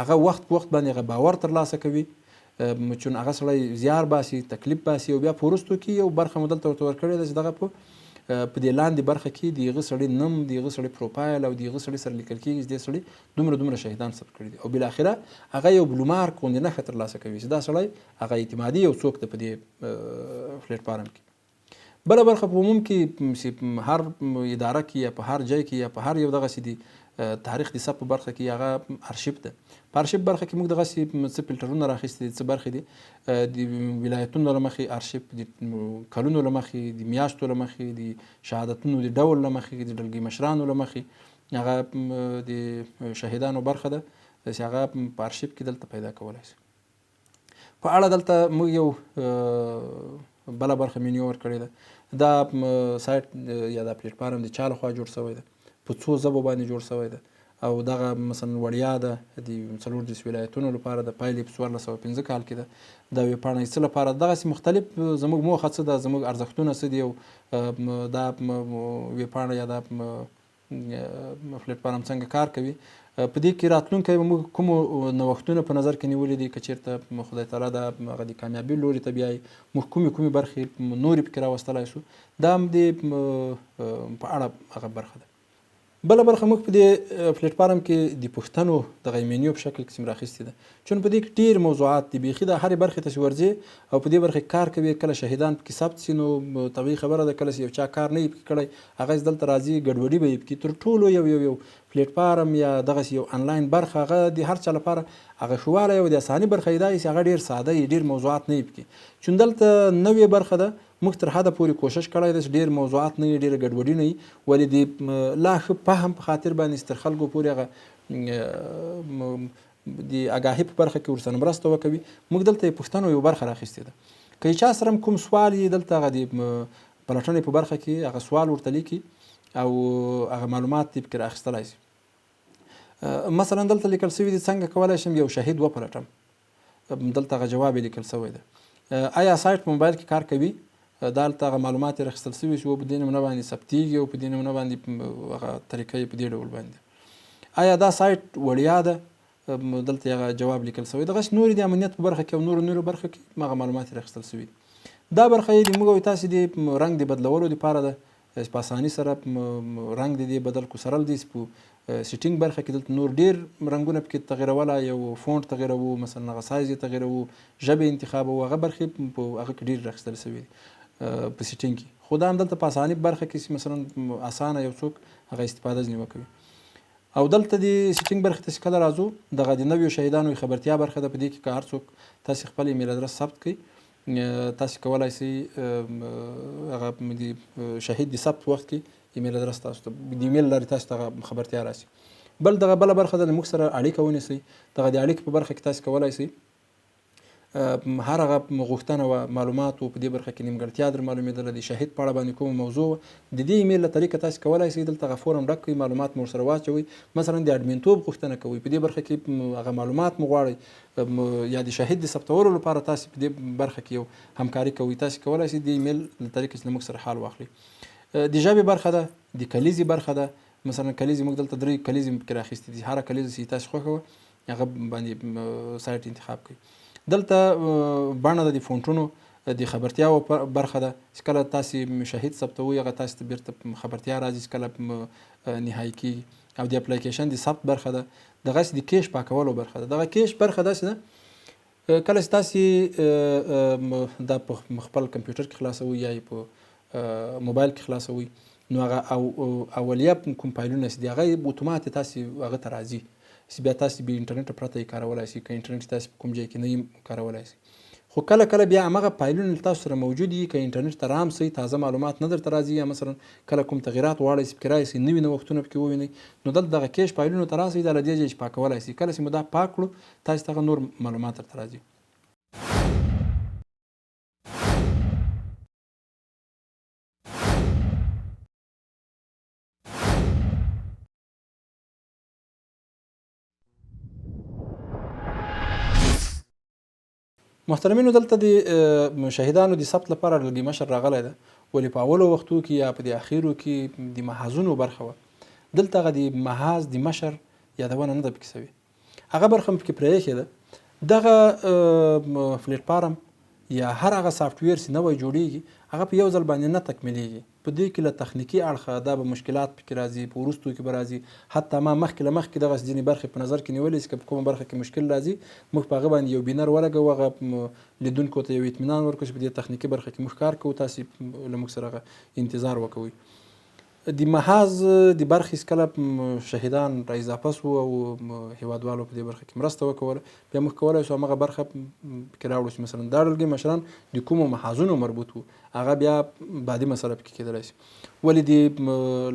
هغه وخت په وخت باندې هغه باور ترلاسه کوي، چون هغه سړی زیار باسي، تکلیف باسي او بیا په وروستو کې یو برخه مو دلته ورته ورکړې ده چې دغه په دې لاندې برخه کې د هغه سړي نوم، د هغه سړي پروفایل او د هغه سړي سره لیکل کېږي چې دې سړي دومره شهیدان ثبت کړي دي او بالاخره هغه یو بلومارک غوندې نښه ترلاسه کوي چې دا سړی هغه اعتمادي یو څوک ده په دې پلیټفارم کې. بله برخه په عموم کې هر اداره کې یا په هر ځای کې یا په هر یو دغسې د تاریخ د ثبت په برخه کې هغه ارشیف ده. په ارشیف برخه کې موږ دغسې څه فلټرونه راخیستي دي، څه برخې دي د ولایتونو له مخې ارشیف، د کلونو له مخې، د میاشتو له مخې، د شهادتونو د ډول له مخې، د ډلګۍ مشرانو له مخې هغه د شهیدانو برخه ده چې هغه په ارشیف کې دلته پیدا کولی شي. په اړه دلته موږ یو بله برخه مینیو ورکړې ده. دا سایټ یا دا پلیټفارم د چا لخوا جوړ شوی ده، په څو ژبو باندې جوړ شوی ده او دغه مثلا وړیا ده د 14 ولایتونو لپاره ده، پایلې په 1405 کال کې ده. دا ویبپاڼه یې څه لپاره؟ دغسې مختلف زموږ موخه څه ده، زموږ ارزښتونه څه دي او دا ویبپاڼه یا دا پلیټفارم څنګه کار کوي. په دې کې راتلونکی به موږ کومو نوښتونه په نظر کې نیولي دي که چېرته خدای تعالی دا هغه د کامیابي لوري ته بیایي، موږ کومې برخې نورې پکې راوستلی شو، دا هم د په اړه هغه برخه ده. بله برخه موږ په دې پلیټفارم کې د پوښتنو دغه مینیو په شکل کې سیم راخیستې ده، چون په دې کې ډېر موضوعات دي، بیخي د هرې برخې ته چې ورځې او په دې برخه کې کار کوي، کله شهیدان پکې ثبت سي نو طبیعي خبره ده کله چې یو چا کار نه وي پکې کړی هغه دلته راځي ګډوډي به یې پکې، تر ټولو یو پلیټفارم یا دغسې یو انلاین برخه هغه د هر چا لپاره هغه ښه والی او د اساني برخه یې دا چې هغه ډېر ساده وي، ډېر موضوعات نه وي پکې، چون دلته نوې برخه ده موږ تر حده پورې کوشش کړی ده چې ډېر موضوعات نه وي، ډېره ګډوډي نه وي، ولې د لا ښه فهم په خاطر باندې تر خلکو پورې هغه د آګاهي په برخه کې ورسره مرسته وکوي. موږ دلته د پوښتنو یو برخه راخیستې ده، که چا سره کوم سوال یې دلته هغه د پلټنې په برخه کې هغه سوال ورته لیکي او هغه معلومات یې پکې رااخیستلی شي. مثلا دلته لیکل شوي دي څنګه کولی شم یو شهید وپلټم، دلته هغه جواب یې لیکل شوی ده. آیا سایټ په موبایل کې کار کوي؟ دلته هغه معلومات یې راخیستل شوي چې په دې نمونه باندې ثبتېږي او په دې نمونه باندې هغه طریقه یې په دې ډول باندې. آیا دا سایټ وړیا ده؟ دلته هغه جواب لیکل شوی. دغسې نورې د امنیت په برخه کې او نورو برخه کې هغه معلومات یې راخیستل شوي دي. دا برخه یې د موږ او تاسې د رنګ د بدلولو دپاره ده، په اساني سره رنګ د دې بدل کو سرل دي په سیټینګ برخه کې دلته نور ډېر رنګونه پکې تغیرولی، یو فونټ تغیروو، مثلا هغه سایز یې تغیروو، ژبې انتخابوو، هغه برخې په هغه کې ډېر راخیستل شوي دي په سیټینګ کې. خو دا هم دلته په اساني برخه کې چې مثلا اسانه یو څوک هغه استفاده ځنې وکوي. او دلته د سیټینګ برخې ته چې کله راځو دغه د نویو شهیدانو خبرتیا برخه ده، په دې کې که هر څوک تاسې خپل ایمیل ادرس ثبت کړئ تاسې کولی شئ هغه د شهید د ثبت وخت کې ایمیل ادرس تاسو ته د ایمیل لارې تاسو ته هغه خبرتیا راشي. دغه بله برخه ده له موږ سره اړیکه ونیسئ. دغه د اړیکې په برخه کې تاسې کولی شئ هر هغه غوښتنه وه معلومات و په دې برخه کې نیمګړتیا در معلومېدله د شهید په اړه باندې کومه موضوع وه د دې ایمیل له طریقه تاسې کولی شئ دلته هغه فورم ډک کړئ، معلومات مو ورسره واچوئ، مثلا د اډمینتوب غوښتنه کوئ، په دې برخه کې هغه معلومات مو غواړئ یا د شهید د ثبتولو لپاره تاسې په دې برخه کې یو همکاري کوئ، تاسې کولی شئ د ایمیل له طریقې چې له موږ سره حال واخلئ. د ژبې برخه ده، د کلیزې برخه ده، مثلا کلیزې موږ دلته 3 کلیزې پکې راخیستې دي، هره کلیزه چې تاسې خوښه وه هغه باندې سایټ انتخاب کړئ. دلته بڼه ده د فونټونو د خبرتیاو برخه ده چې کله تاسې شهید ثبتوئ هغه تاسې ته بیرته خبرتیا راځي چې کله نهایي کېږي. او د اپلیکیشن د ثبت برخه ده، دغسې د کیش پاکولو برخه ده. دغه کیش برخه داسې ده کله چې تاسې دا په خپل کمپیوټر کې خلاصوئ یا یې په موبایل کې خلاصوئ نو هغه اولیه کوم فایلونه چې دي هغه اتومات تاسې هغه ته راځي چې بیا تاسې بې انټرنیټه پرته یې کارولی شئ، که انټرنیټ تاسې په کوم ځای کې نه یې کارولی شئ. خو کله بیا همغه فایلونه تاسو سره موجود وي، که انټرنیټ ته رام شئ تازه معلومات نه درته راځي یا مثلا کله کوم تغیرات غواړئ چې پکې راشي نوي نوښتونه پکې ووینئ نو دلته دغه کیش فایلونو ته راسئ، دا له دې ځایه چې پاکولی شئ. کله چې مو دا پاک کړو تاسې ته هغه نور معلومات درته راځي. محترمینو دلته د شهیدانو د ثبت لپاره لږی مشر راغلی ده، ولې په اولو وختو کې یا په د اخیرو کې د محاذونو برخه وه، دلته هغه د محاذ د مشر یادونه نه ده پکې شوې، هغه برخه هم پکې پرېښې ده. دغه پلیټفارم یا هر هغه سافټویر چې نوی جوړیږي هغه په یو ځل باندې نه تکمیلیږي، په دې کې له تخنیکي اړخه دا به مشکلات پکې راځي، په وروستو کې به راځي. حتی ما مخکې له مخکې دغسې ځینې برخې په نظر کې نیولې چې که په کومه برخه کې مشکل راځي موږ په هغه باندې یو بینر ولګوو، هغه لیدونکو ته یو اطمینان ورکړو چې په دې تخنیکي برخه کې موږ کار کوو، تاسې له موږ سره هغه انتظار وکوئ. د محاذ د برخې چې کله شهیدان را اضافه سو او هیوادوالو په دې برخه کې مرسته وکوله بیا موږ کولی شو همغه برخه پکې راوړو چې مثلا دا ډلګۍ مشران د کومو محاذونو مربوط وو هغه بیا بعدي مسله پکې کېدلی شي. ولې د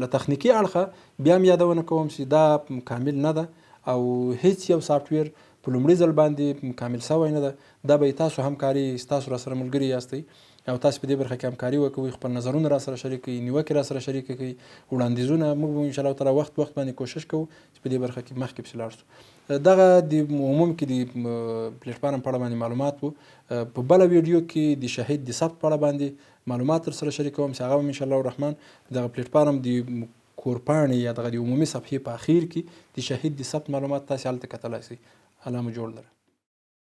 له تخنیکي اړخه بیا هم یادونه کوم چې دا کامل نه ده او هیڅ یو سافټویر په لومړي ځل باندې کامل سوی نه ده. دا به تاسو همکاري تاسو را سره ملګري یاستئ او تاسو په دې برخه کې همکاري وکوئ، خپل نظرونه را سره شریک کړئ، نیوکې را سره شریک کړئ، وړاندیزونه موږ به انشاءالله تعالی وخت باندې کوشش کوو چې په دې برخه کې مخکې پسې لاړ سو. دغه د عموم کې د پلیټفارم په اړه باندې معلومات وو. په بله ویډیو کې د شهید د ثبت په اړه باندې معلومات در سره شریکوم چې هغه هم انشاءالله الرحمن دغه پلیټفارم د کورپاڼې یا دغه د عمومي صفحې په اخیر کې د شهید د ثبت معلومات تاسې هلته کتلی شئ. الله مو جوړ لره.